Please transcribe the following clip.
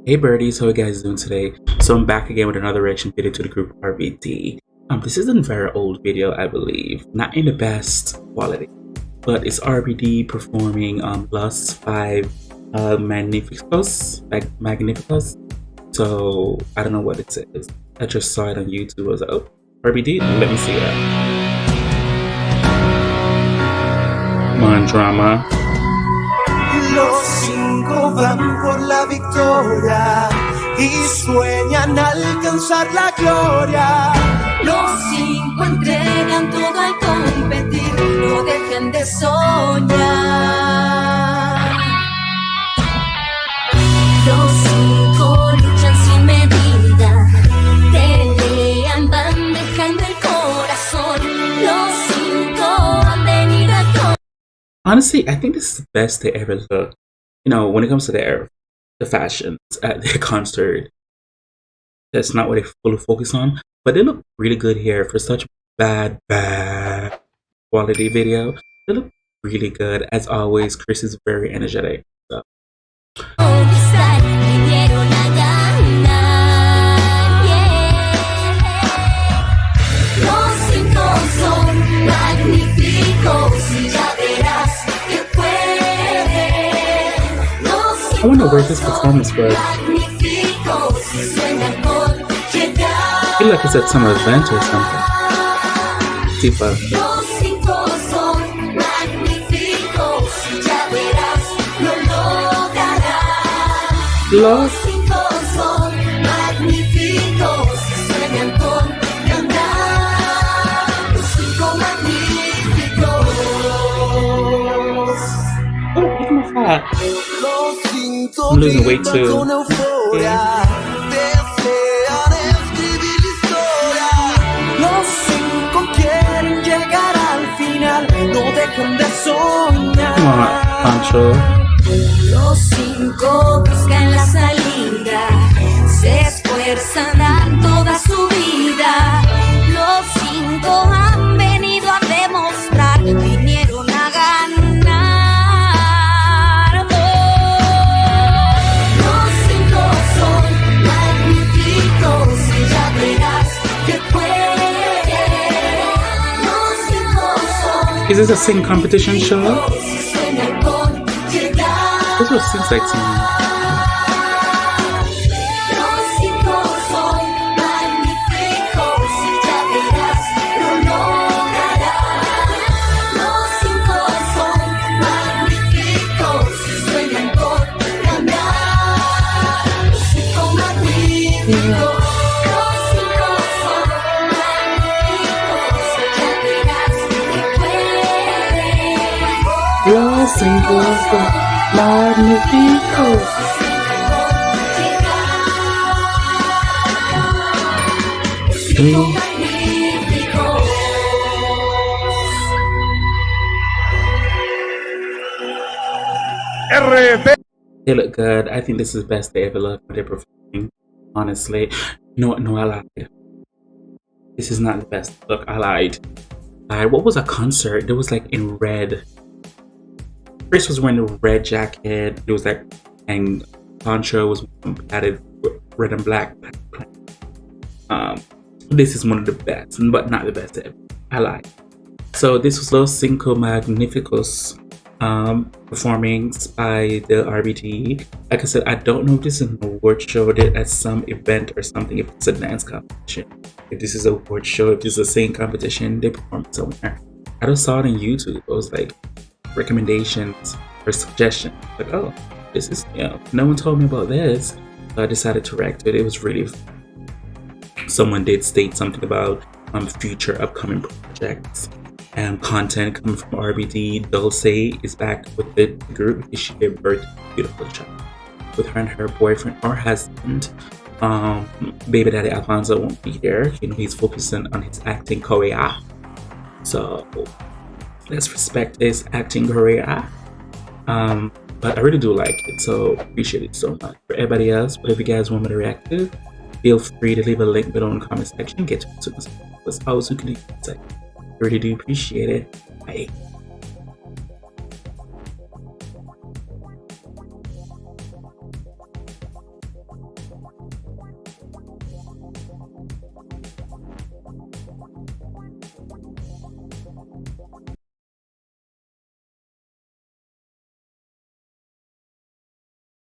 Hey birdies, how are you guys doing today? So I'm back again with another reaction video to the group RBD. This is a very old video, I believe, not in the best quality, but it's RBD performing Plus 5 Magníficos. So I don't know what it is. I just saw it on YouTube. I was like, oh, RBD, let me see that. Come on, drama. Los cinco van por la victoria y sueñan alcanzar la gloria. Los cinco entregan todo al competir, no dejen de soñar. Los cinco luchan sin medida, pelean, van dejando el corazón. Los cinco han venido a todo. Honestly, I think this is the best they ever look. You know, when it comes to the fashions at their concert, that's not what they fully focus on. But they look really good here for such bad quality video. They look really good. As always, Chris is very energetic. So. I wonder where this performance was. I feel like it's at some event or something. T.O.F.T.S. Oh, look at my fat. I'm losing weight too. Yeah. Los cinco quieren llegar al final, no dejen de soñar. Come on, Pancho. Los cinco buscan la salida, se esfuerzan, dan toda su vida. Los cinco han venido a demostrar, vinieron a ganar. Los cinco son magníficos y ya verás que pueden. Los cinco son. Is this a sing competition show? This was seems like to me. Los cinco son magníficos. RBD. They look good. I think this is the best they ever look when they're performing. Honestly, no, I lied. This is not the best look. I lied. What was a concert? There was like in red. Chris was wearing a red jacket. It was like, and Pancho was added red and black. This is one of the best, but not the best ever. I lied. So this was Los Cinco Magníficos performing by the RBD. Like I said, I don't know if this is an award show or at some event or something, if it's a dance competition. If this is an award show, if this is a singing competition, they perform somewhere. I just saw it on YouTube. It was like recommendations or suggestions. Like, oh, this is, you know, no one told me about this. So I decided to react to it. It was really fun. Someone did state something about future upcoming projects and content coming from RBD. Dulce is back with the group because she gave birth to a beautiful child with her and her boyfriend or husband. Baby daddy Alfonso won't be there. You know, he's focusing on his acting career. So let's respect his acting career. But I really do like it, so appreciate it so much. For everybody else, whatever you guys want me to react to, feel free to leave a link below in the comment section. Get to us. That's always you can say. I really do appreciate it. Bye.